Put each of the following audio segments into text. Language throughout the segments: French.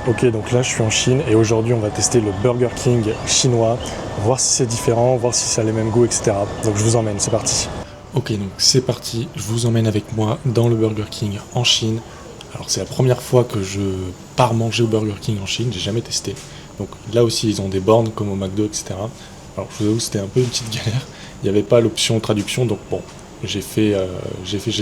Ok, donc là je suis en Chine et aujourd'hui on va tester le Burger King chinois, voir si c'est différent, voir si ça a les mêmes goûts, etc. Donc je vous emmène, c'est parti. Ok, donc c'est parti, je vous emmène avec moi dans le Burger King en Chine. Alors c'est la première fois que je pars manger au Burger King en Chine, j'ai jamais testé. Donc là aussi ils ont des bornes comme au McDo, etc. Alors je vous avoue c'était un peu une petite galère, il n'y avait pas l'option traduction, donc bon, j'ai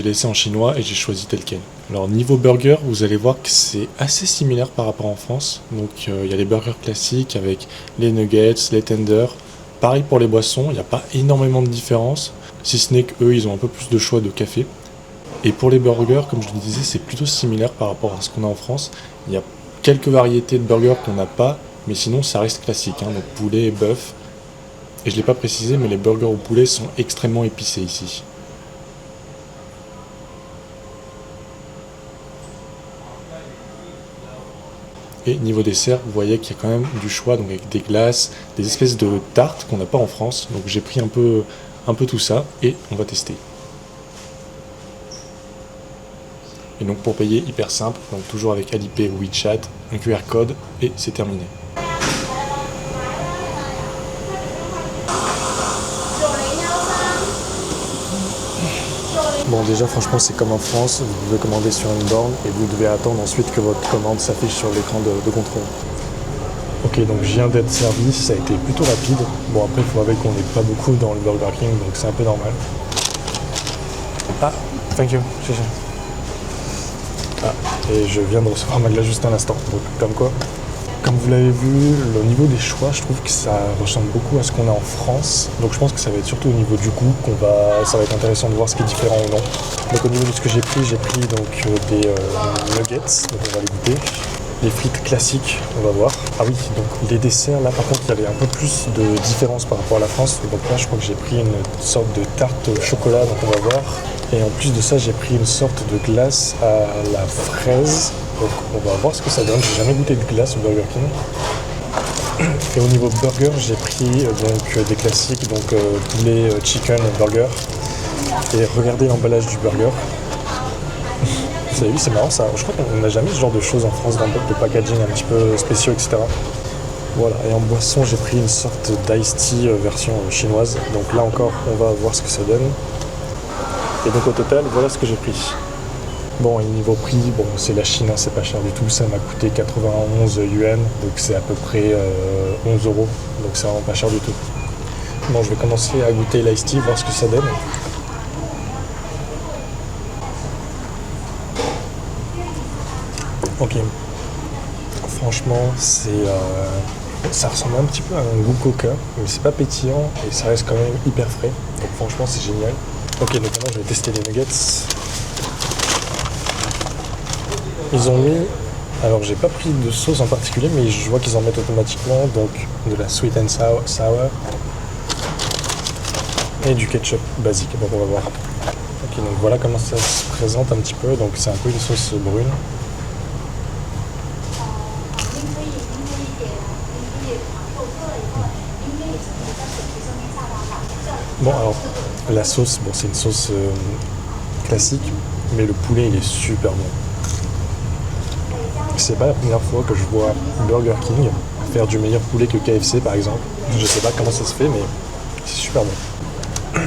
laissé en chinois et j'ai choisi tel quel. Alors niveau burger, vous allez voir que c'est assez similaire par rapport en France. Donc il y a les burgers classiques avec les nuggets, les tenders. Pareil pour les boissons, il n'y a pas énormément de différence, si ce n'est qu'eux ils ont un peu plus de choix de café. Et pour les burgers, comme je le disais, c'est plutôt similaire par rapport à ce qu'on a en France. Il y a quelques variétés de burgers qu'on n'a pas, mais sinon ça reste classique, hein, donc poulet et bœuf. Et je ne l'ai pas précisé, mais les burgers au poulet sont extrêmement épicés ici. Et niveau dessert, vous voyez qu'il y a quand même du choix, donc avec des glaces, des espèces de tartes qu'on n'a pas en France. Donc j'ai pris un peu tout ça et on va tester. Et donc pour payer, hyper simple, donc toujours avec Alipay ou WeChat, un QR code et c'est terminé. Bon déjà franchement c'est comme en France, vous pouvez commander sur une borne et vous devez attendre ensuite que votre commande s'affiche sur l'écran de contrôle. Ok, donc je viens d'être servi, ça a été plutôt rapide. Bon après il faut avouer qu'on n'est pas beaucoup dans le Burger King, donc c'est un peu normal. Ah, thank you, Ah, et je viens de recevoir ma glace juste à l'instant, donc comme quoi. Comme vous l'avez vu, au niveau des choix, je trouve que ça ressemble beaucoup à ce qu'on a en France. Donc je pense que ça va être surtout au niveau du goût ça va être intéressant de voir ce qui est différent ou non. Donc au niveau de ce que j'ai pris donc des nuggets, donc on va les goûter. Les frites classiques, on va voir. Ah oui, donc les desserts, là par contre, il y avait un peu plus de différence par rapport à la France. Donc là, je crois que j'ai pris une sorte de tarte au chocolat, donc on va voir. Et en plus de ça, j'ai pris une sorte de glace à la fraise. Donc on va voir ce que ça donne. J'ai jamais goûté de glace au Burger King. Et au niveau burger, j'ai pris des classiques, donc poulet chicken burger. Et regardez l'emballage du burger. Vous avez vu, c'est marrant ça. Je crois qu'on n'a jamais ce genre de choses en France dans le packaging un petit peu spéciaux, etc. Voilà, et en boisson, j'ai pris une sorte d'iced tea version chinoise. Donc là encore, on va voir ce que ça donne. Et donc au total, voilà ce que j'ai pris. Bon, et niveau prix, bon, c'est la Chine, hein, c'est pas cher du tout. Ça m'a coûté 91 yuan, donc c'est à peu près 11 euros. Donc c'est vraiment pas cher du tout. Bon, je vais commencer à goûter l'iced tea, voir ce que ça donne. Ok. Franchement, ça ressemble un petit peu à un goût coca, mais c'est pas pétillant et ça reste quand même hyper frais. Donc franchement, c'est génial. Ok, donc maintenant je vais tester les nuggets. Ils ont mis, alors j'ai pas pris de sauce en particulier, mais je vois qu'ils en mettent automatiquement, donc de la sweet and sour et du ketchup basique. Donc on va voir. Ok, donc voilà comment ça se présente un petit peu. Donc c'est un peu une sauce brune. Bon alors la sauce, bon c'est une sauce classique, mais le poulet il est super bon. C'est pas la première fois que je vois Burger King faire du meilleur poulet que KFC par exemple. Je sais pas comment ça se fait, mais c'est super bon.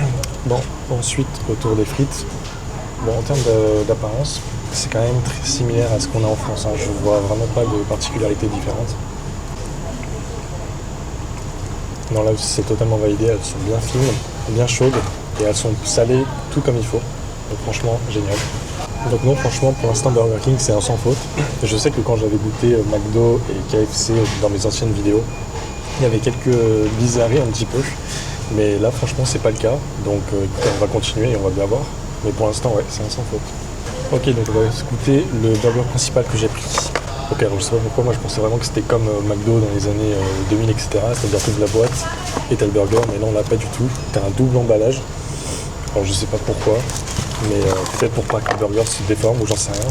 Bon, ensuite autour des frites. Bon, en termes d'apparence, c'est quand même très similaire à ce qu'on a en France, hein. Je vois vraiment pas de particularités différentes. Non, là aussi c'est totalement validé, elles sont bien fines, bien chaudes et elles sont salées tout comme il faut. Donc franchement, génial. Donc non, franchement, pour l'instant Burger King c'est un sans faute. Je sais que quand j'avais goûté McDo et KFC dans mes anciennes vidéos, il y avait quelques bizarreries un petit peu. Mais là franchement c'est pas le cas. Donc écoutez, on va continuer et on va bien voir. Mais pour l'instant ouais, c'est un sans faute. Ok, donc on va goûter le burger principal que j'ai pris. Ok, alors je sais pas pourquoi, moi je pensais vraiment que c'était comme McDo dans les années 2000, etc. C'est-à-dire que la boîte et t'as le burger, mais non, là pas du tout. T'as un double emballage. Alors je sais pas pourquoi, mais peut-être pour pas que le burger se déforme ou j'en sais rien.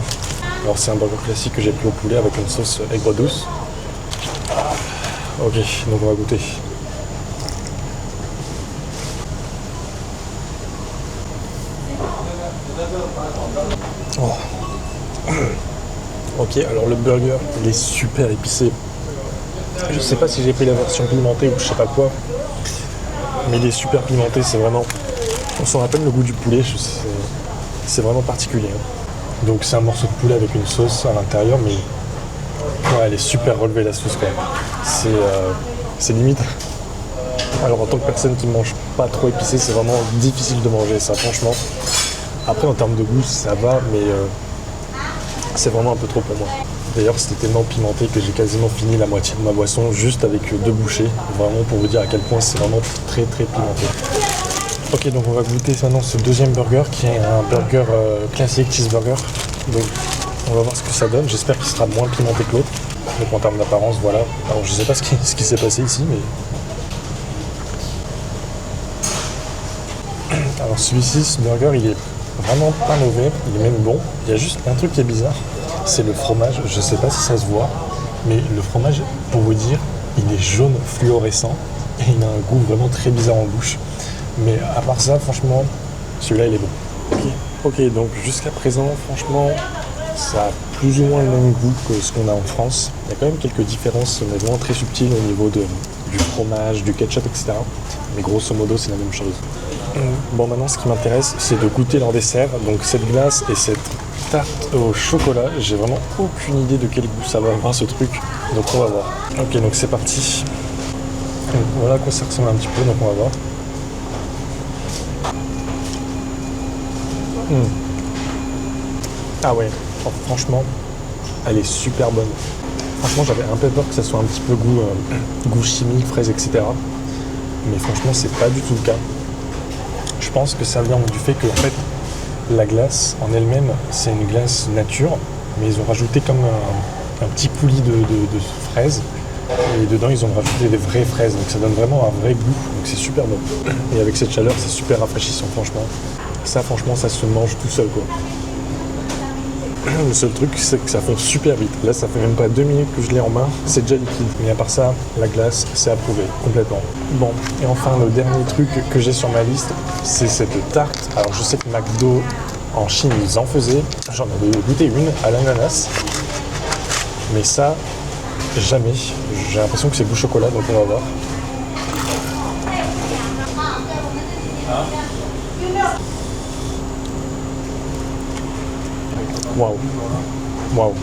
Alors c'est un burger classique que j'ai pris au poulet avec une sauce aigre douce. Ok, donc on va goûter. Oh. Ok, Ok, alors le burger, il est super épicé. Je sais pas si j'ai pris la version pimentée ou je sais pas quoi, mais il est super pimenté, c'est vraiment... On sent à peine le goût du poulet, c'est vraiment particulier. Hein. Donc c'est un morceau de poulet avec une sauce à l'intérieur, mais ouais, elle est super relevée la sauce quand même. C'est limite... Alors en tant que personne qui mange pas trop épicé, c'est vraiment difficile de manger ça, franchement. Après en termes de goût, ça va, mais c'est vraiment un peu trop pour moi. D'ailleurs, c'était tellement pimenté que j'ai quasiment fini la moitié de ma boisson juste avec 2 bouchées. Vraiment pour vous dire à quel point c'est vraiment très très pimenté. Ok, donc on va goûter maintenant ce deuxième burger qui est un burger classique cheeseburger. Donc on va voir ce que ça donne. J'espère qu'il sera moins pimenté que l'autre. Donc en termes d'apparence, voilà. Alors je sais pas ce qui s'est passé ici, mais... Alors celui-ci, ce burger, il est vraiment pas mauvais, il est même bon. Il y a juste un truc qui est bizarre, c'est le fromage. Je sais pas si ça se voit, mais le fromage, pour vous dire, il est jaune fluorescent et il a un goût vraiment très bizarre en bouche. Mais à part ça, franchement, celui-là, il est bon. Ok, donc jusqu'à présent, franchement, ça a plus ou moins le même goût que ce qu'on a en France. Il y a quand même quelques différences, mais vraiment très subtiles au niveau du fromage, du ketchup, etc. Mais grosso modo, c'est la même chose. Bon, maintenant, ce qui m'intéresse, c'est de goûter leur dessert. Donc, cette glace et cette tarte au chocolat. J'ai vraiment aucune idée de quel goût ça va avoir, ce truc. Donc, on va voir. Ok, donc c'est parti. Donc, voilà à quoi ça ressemble un petit peu, donc on va voir. Ah ouais, franchement, elle est super bonne. Franchement, j'avais un peu peur que ça soit un petit peu goût chimique, fraise, etc. Mais franchement, c'est pas du tout le cas. Je pense que ça vient du fait que en fait, la glace en elle-même, c'est une glace nature, mais ils ont rajouté comme un petit coulis de fraises. Et dedans, ils ont rajouté des vraies fraises, donc ça donne vraiment un vrai goût. Donc c'est super bon. Et avec cette chaleur, c'est super rafraîchissant, franchement. Ça, franchement, ça se mange tout seul, quoi. Le seul truc, c'est que ça fond super vite. Là, ça fait même pas 2 minutes que je l'ai en main, c'est déjà liquide. Mais à part ça, la glace, c'est approuvé, complètement. Bon, et enfin, le dernier truc que j'ai sur ma liste, c'est cette tarte. Alors, je sais que McDo, en Chine, ils en faisaient. J'en avais goûté une à l'ananas. Mais ça, jamais. J'ai l'impression que c'est goût chocolat, donc on va voir. Waouh. Waouh.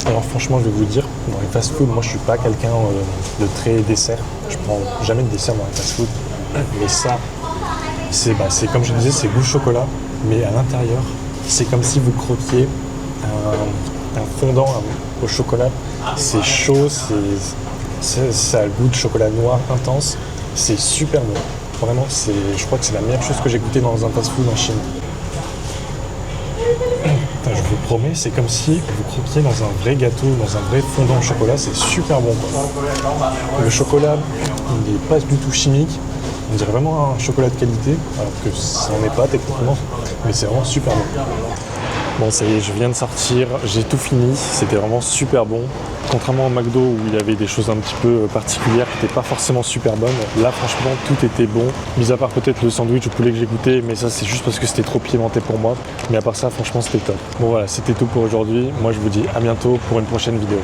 Alors franchement, je vais vous dire, dans les fast-food, moi je suis pas quelqu'un de très dessert. Je prends jamais de dessert dans les fast-food. Mais ça, c'est comme je disais, c'est goût chocolat, mais à l'intérieur, c'est comme si vous croquiez un fondant au chocolat. C'est chaud, ça a le goût de chocolat noir intense. C'est super bon. Vraiment, je crois que c'est la meilleure chose que j'ai goûté dans un fast-food en Chine. Je vous promets, c'est comme si vous croquiez dans un vrai gâteau, dans un vrai fondant au chocolat, c'est super bon. Le chocolat, il n'est pas du tout chimique, on dirait vraiment un chocolat de qualité, alors que ça n'en est pas techniquement, mais c'est vraiment super bon. Bon, ça y est, je viens de sortir, j'ai tout fini, c'était vraiment super bon. Contrairement au McDo où il y avait des choses un petit peu particulières qui n'étaient pas forcément super bonnes, là franchement tout était bon, mis à part peut-être le sandwich au poulet que j'ai goûté, mais ça c'est juste parce que c'était trop pimenté pour moi. Mais à part ça, franchement c'était top. Bon voilà, c'était tout pour aujourd'hui, moi je vous dis à bientôt pour une prochaine vidéo.